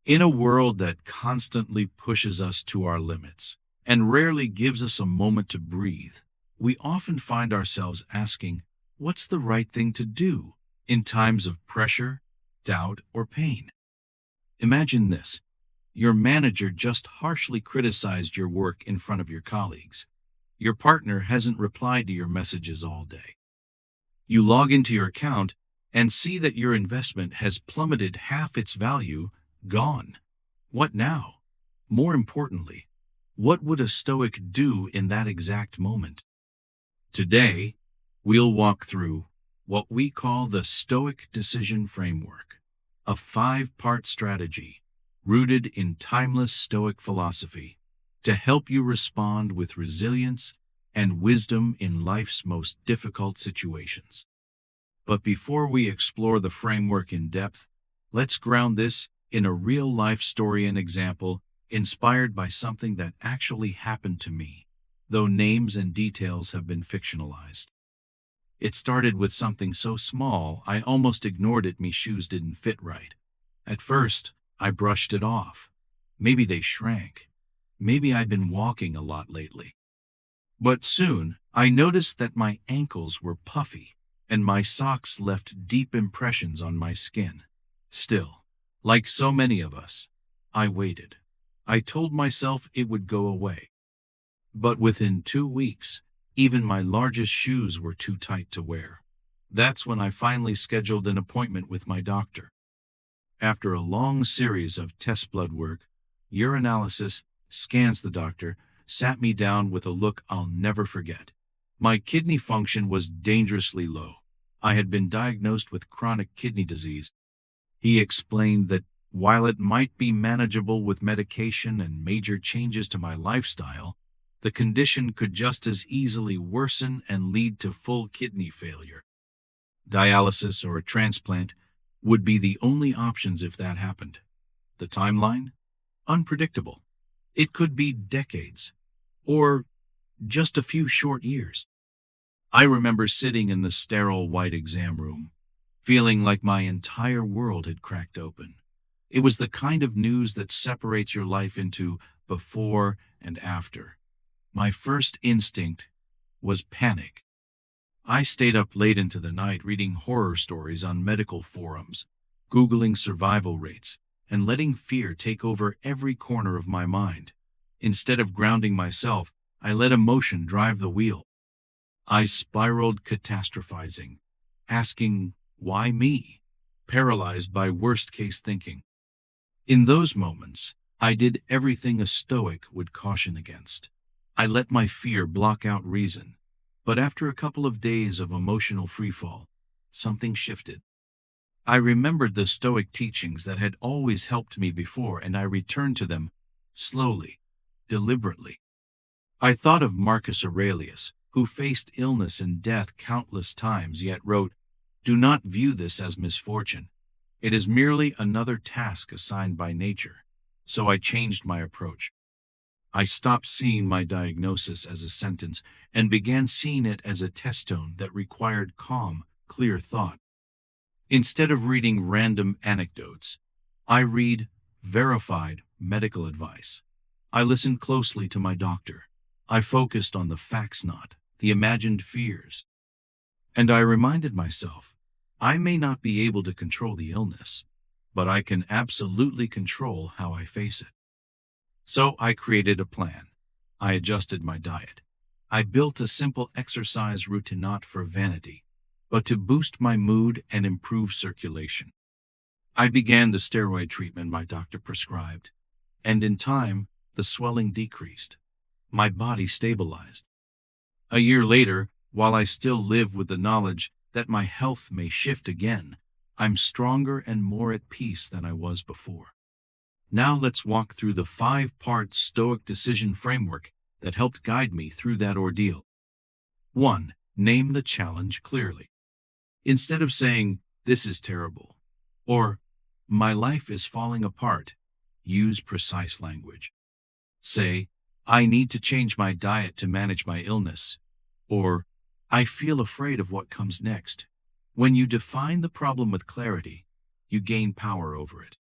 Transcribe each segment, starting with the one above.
In a world that constantly pushes us to our limits and rarely gives us a moment to breathe, we often find ourselves asking, what's the right thing to do in times of pressure, doubt, or pain? Imagine this. Your manager just harshly criticized your work in front of your colleagues. Your partner hasn't replied to your messages all day. You log into your account and see that your investment has plummeted half its value, gone. What now? More importantly, what would a Stoic do in that exact moment? Today, we'll walk through what we call the Stoic Decision Framework, a five-part strategy rooted in timeless Stoic philosophy to help you respond with resilience and wisdom in life's most difficult situations. But before we explore the framework in depth, let's ground this in a real-life story and example inspired by something that actually happened to me, though names and details have been fictionalized. It started with something so small I almost ignored it. My shoes didn't fit right. At first, I brushed it off. Maybe they shrank. Maybe I'd been walking a lot lately. But soon, I noticed that my ankles were puffy, and my socks left deep impressions on my skin. Still, like so many of us, I waited. I told myself it would go away. But within 2 weeks, even my largest shoes were too tight to wear. That's when I finally scheduled an appointment with my doctor. After a long series of test blood work, urinalysis, scans, the doctor sat me down with a look I'll never forget. My kidney function was dangerously low. I had been diagnosed with chronic kidney disease. He explained that while it might be manageable with medication and major changes to my lifestyle, the condition could just as easily worsen and lead to full kidney failure. Dialysis or a transplant would be the only options if that happened. The timeline? Unpredictable. It could be decades, or just a few short years. I remember sitting in the sterile white exam room, feeling like my entire world had cracked open. It was the kind of news that separates your life into before and after. My first instinct was panic. I stayed up late into the night reading horror stories on medical forums, Googling survival rates, and letting fear take over every corner of my mind. Instead of grounding myself, I let emotion drive the wheel. I spiraled, catastrophizing, asking, why me? Paralyzed by worst-case thinking. In those moments, I did everything a Stoic would caution against. I let my fear block out reason. But after a couple of days of emotional freefall, something shifted. I remembered the Stoic teachings that had always helped me before, and I returned to them slowly, deliberately. I thought of Marcus Aurelius, who faced illness and death countless times, yet wrote, "Do not view this as misfortune. It is merely another task assigned by nature." So I changed my approach. I stopped seeing my diagnosis as a sentence and began seeing it as a testone that required calm, clear thought. Instead of reading random anecdotes, I read verified medical advice. I listened closely to my doctor. I focused on the facts, not the imagined fears. And I reminded myself, I may not be able to control the illness, but I can absolutely control how I face it. So I created a plan. I adjusted my diet. I built a simple exercise routine, not for vanity, but to boost my mood and improve circulation. I began the steroid treatment my doctor prescribed, and in time, the swelling decreased. My body stabilized. A year later, while I still live with the knowledge that my health may shift again, I'm stronger and more at peace than I was before. Now let's walk through the 5-part Stoic decision framework that helped guide me through that ordeal. 1. Name the challenge clearly. Instead of saying, "This is terrible," or "My life is falling apart," use precise language. Say, "I need to change my diet to manage my illness," or "I feel afraid of what comes next." When you define the problem with clarity, you gain power over it.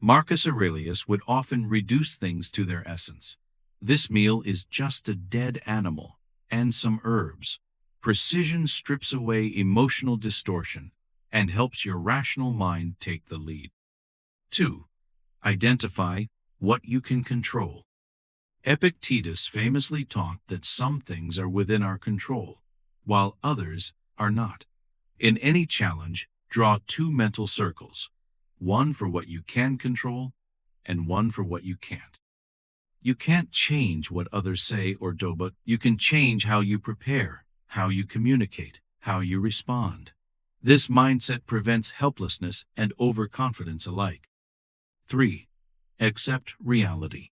Marcus Aurelius would often reduce things to their essence. This meal is just a dead animal and some herbs. Precision strips away emotional distortion and helps your rational mind take the lead. 2. Identify what you can control. Epictetus famously taught that some things are within our control, while others are not. In any challenge, draw two mental circles, one for what you can control and one for what you can't. You can't change what others say or do, but you can change how you prepare, how you communicate, how you respond. This mindset prevents helplessness and overconfidence alike. 3. Accept reality.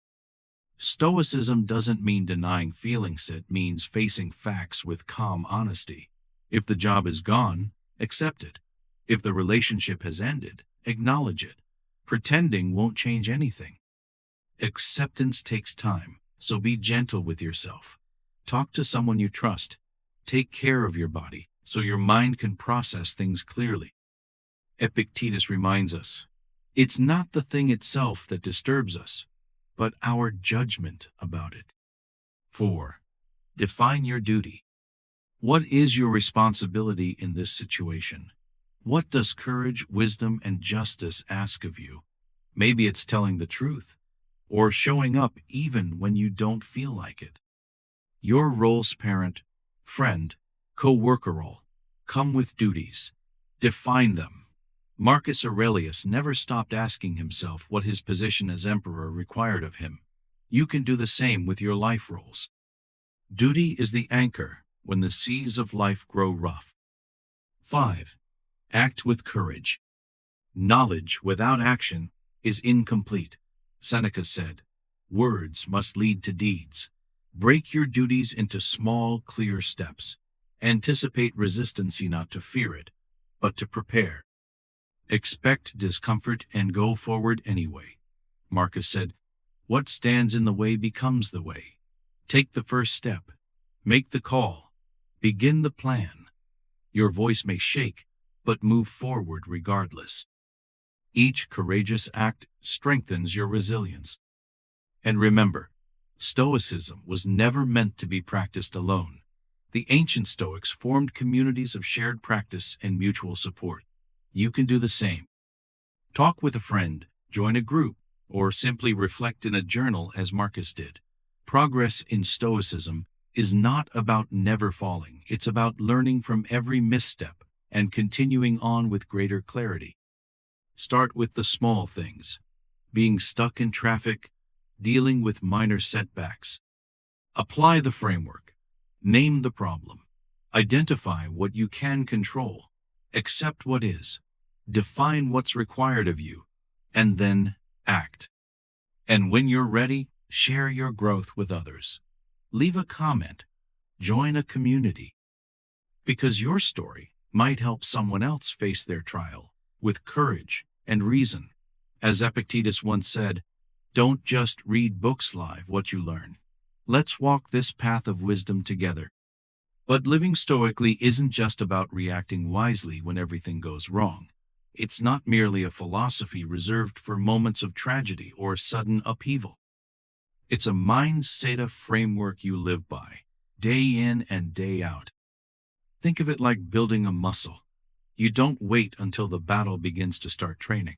Stoicism doesn't mean denying feelings, it means facing facts with calm honesty. If the job is gone, accept it. If the relationship has ended, acknowledge it. Pretending won't change anything. Acceptance takes time, so be gentle with yourself. Talk to someone you trust. Take care of your body, so your mind can process things clearly. Epictetus reminds us, it's not the thing itself that disturbs us, but our judgment about it. 4. Define your duty. What is your responsibility in this situation? What does courage, wisdom, and justice ask of you? Maybe it's telling the truth, or showing up even when you don't feel like it. Your roles, parent, friend, co-worker, all come with duties. Define them. Marcus Aurelius never stopped asking himself what his position as emperor required of him. You can do the same with your life roles. Duty is the anchor when the seas of life grow rough. 5. Act with courage. Knowledge without action is incomplete. Seneca said, words must lead to deeds. Break your duties into small, clear steps. Anticipate resistance, not to fear it, but to prepare. Expect discomfort and go forward anyway. Marcus said, what stands in the way becomes the way. Take the first step. Make the call. Begin the plan. Your voice may shake, but move forward regardless. Each courageous act strengthens your resilience. And remember, Stoicism was never meant to be practiced alone. The ancient Stoics formed communities of shared practice and mutual support. You can do the same. Talk with a friend, join a group, or simply reflect in a journal as Marcus did. Progress in Stoicism is not about never falling. It's about learning from every misstep and continuing on with greater clarity. Start with the small things. Being stuck in traffic, dealing with minor setbacks. Apply the framework. Name the problem. Identify what you can control. Accept what is. Define what's required of you. And then act. And when you're ready, share your growth with others. Leave a comment. Join a community. Because your story might help someone else face their trial with courage and reason. As Epictetus once said, don't just read books, live what you learn. Let's walk this path of wisdom together. But living stoically isn't just about reacting wisely when everything goes wrong. It's not merely a philosophy reserved for moments of tragedy or sudden upheaval. It's a mindset framework you live by, day in and day out. Think of it like building a muscle. You don't wait until the battle begins to start training.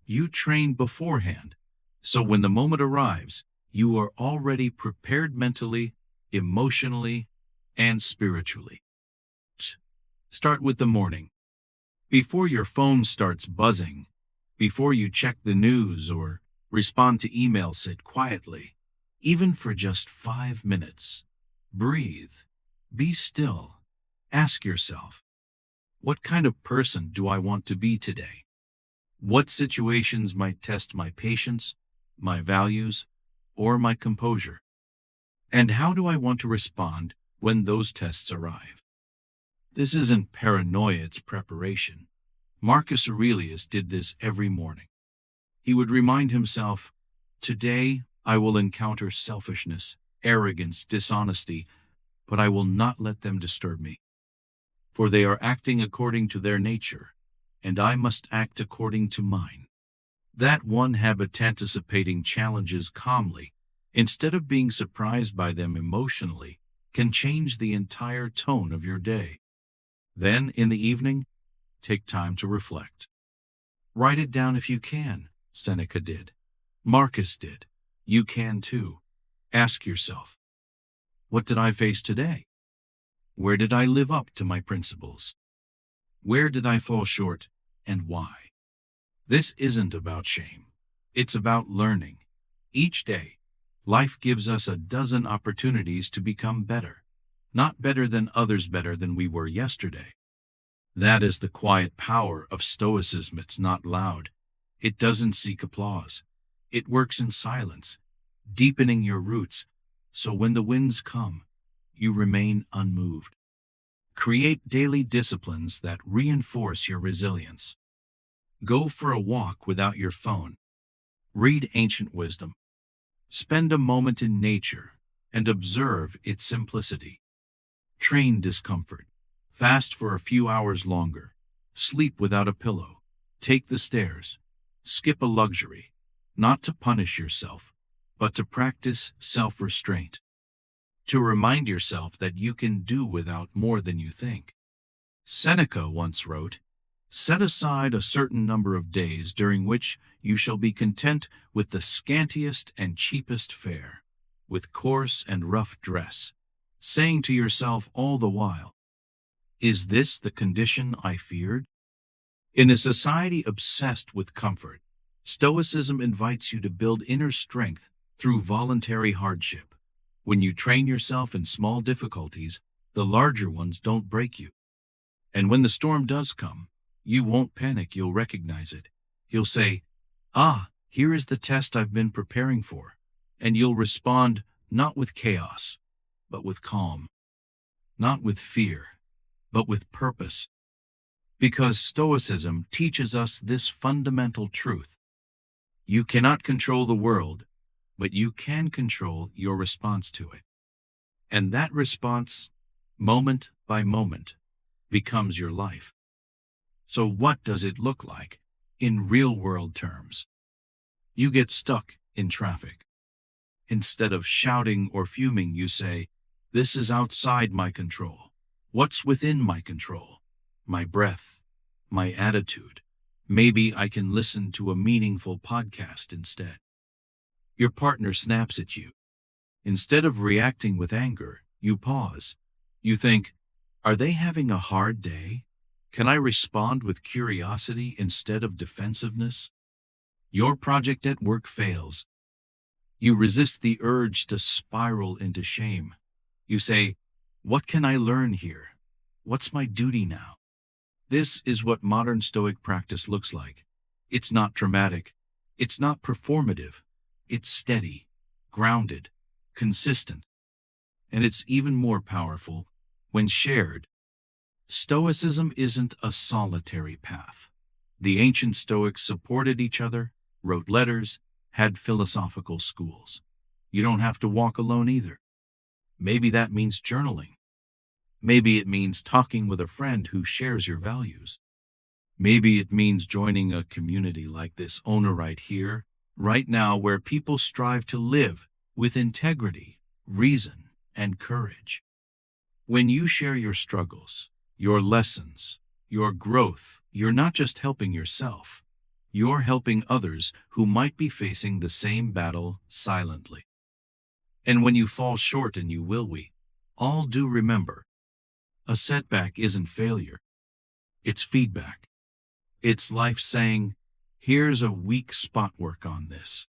You train beforehand, so when the moment arrives, you are already prepared mentally, emotionally, and spiritually. Start with the morning. Before your phone starts buzzing, before you check the news or respond to emails, sit quietly, even for just 5 minutes. Breathe. Be still. Ask yourself, what kind of person do I want to be today? What situations might test my patience, my values, or my composure? And how do I want to respond when those tests arrive? This isn't paranoia, it's preparation. Marcus Aurelius did this every morning. He would remind himself, today I will encounter selfishness, arrogance, dishonesty, but I will not let them disturb me. For they are acting according to their nature, and I must act according to mine. That one habit anticipating challenges calmly, instead of being surprised by them emotionally, can change the entire tone of your day. Then, in the evening, take time to reflect. Write it down if you can. Seneca did. Marcus did. You can too. Ask yourself, what did I face today? Where did I live up to my principles? Where did I fall short, and why? This isn't about shame. It's about learning. Each day, life gives us a dozen opportunities to become better. Not better than others, better than we were yesterday. That is the quiet power of Stoicism. It's not loud. It doesn't seek applause. It works in silence, deepening your roots, so when the winds come, you remain unmoved. Create daily disciplines that reinforce your resilience. Go for a walk without your phone. Read ancient wisdom. Spend a moment in nature and observe its simplicity. Train discomfort. Fast for a few hours longer. Sleep without a pillow. Take the stairs. Skip a luxury, not to punish yourself, but to practice self-restraint. To remind yourself that you can do without more than you think. Seneca once wrote, "Set aside a certain number of days during which you shall be content with the scantiest and cheapest fare, with coarse and rough dress, saying to yourself all the while, 'Is this the condition I feared?'" In a society obsessed with comfort, Stoicism invites you to build inner strength through voluntary hardship. When you train yourself in small difficulties, the larger ones don't break you. And when the storm does come, you won't panic, you'll recognize it. You'll say, here is the test I've been preparing for. And you'll respond not with chaos, but with calm. Not with fear, but with purpose. Because Stoicism teaches us this fundamental truth. You cannot control the world, but you can control your response to it. And that response, moment by moment, becomes your life. So what does it look like in real-world terms? You get stuck in traffic. Instead of shouting or fuming, you say, "This is outside my control. What's within my control? My breath, my attitude. Maybe I can listen to a meaningful podcast instead." Your partner snaps at you. Instead of reacting with anger, you pause. You think, are they having a hard day? Can I respond with curiosity instead of defensiveness? Your project at work fails. You resist the urge to spiral into shame. You say, what can I learn here? What's my duty now? This is what modern Stoic practice looks like. It's not dramatic. It's not performative. It's steady, grounded, consistent. And it's even more powerful when shared. Stoicism isn't a solitary path. The ancient Stoics supported each other, wrote letters, had philosophical schools. You don't have to walk alone either. Maybe that means journaling. Maybe it means talking with a friend who shares your values. Maybe it means joining a community like this owner right here, right now, where people strive to live with integrity, reason, and courage. When you share your struggles, your lessons, your growth, you're not just helping yourself. You're helping others who might be facing the same battle silently. And when you fall short, and you will, we all do, remember, a setback isn't failure. It's feedback. It's life saying, here's a weak spot, work on this.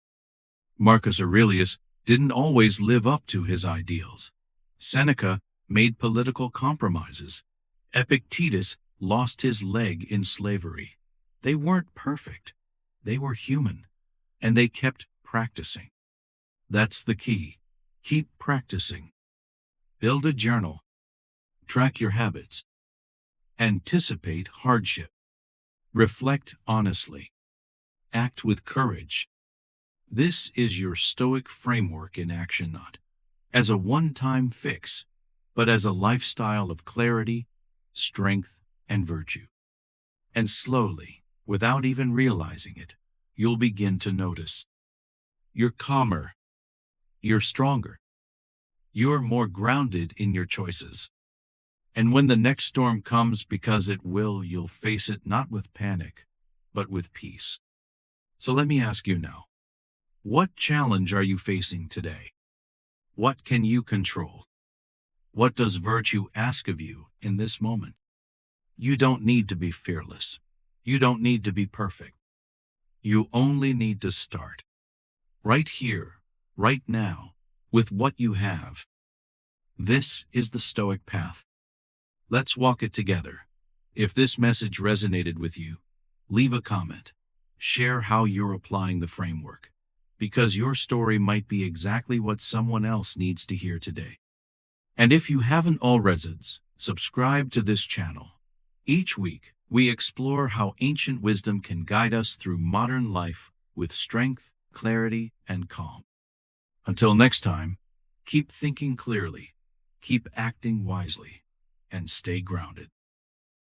Marcus Aurelius didn't always live up to his ideals. Seneca made political compromises. Epictetus lost his leg in slavery. They weren't perfect. They were human, and they kept practicing. That's the key. Keep practicing. Build a journal. Track your habits. Anticipate hardship. Reflect honestly. Act with courage. This is your Stoic framework in action, not as a one-time fix, but as a lifestyle of clarity, strength, and virtue. And slowly, without even realizing it, you'll begin to notice. You're calmer. You're stronger. You're more grounded in your choices. And when the next storm comes, because it will, you'll face it not with panic, but with peace. So let me ask you now, what challenge are you facing today? What can you control? What does virtue ask of you in this moment? You don't need to be fearless. You don't need to be perfect. You only need to start. Right here, right now, with what you have. This is the Stoic path. Let's walk it together. If this message resonated with you, leave a comment. Share how you're applying the framework, because your story might be exactly what someone else needs to hear today. And if you haven't already, subscribe to this channel. Each week, we explore how ancient wisdom can guide us through modern life with strength, clarity, and calm. Until next time, keep thinking clearly, keep acting wisely, and stay grounded.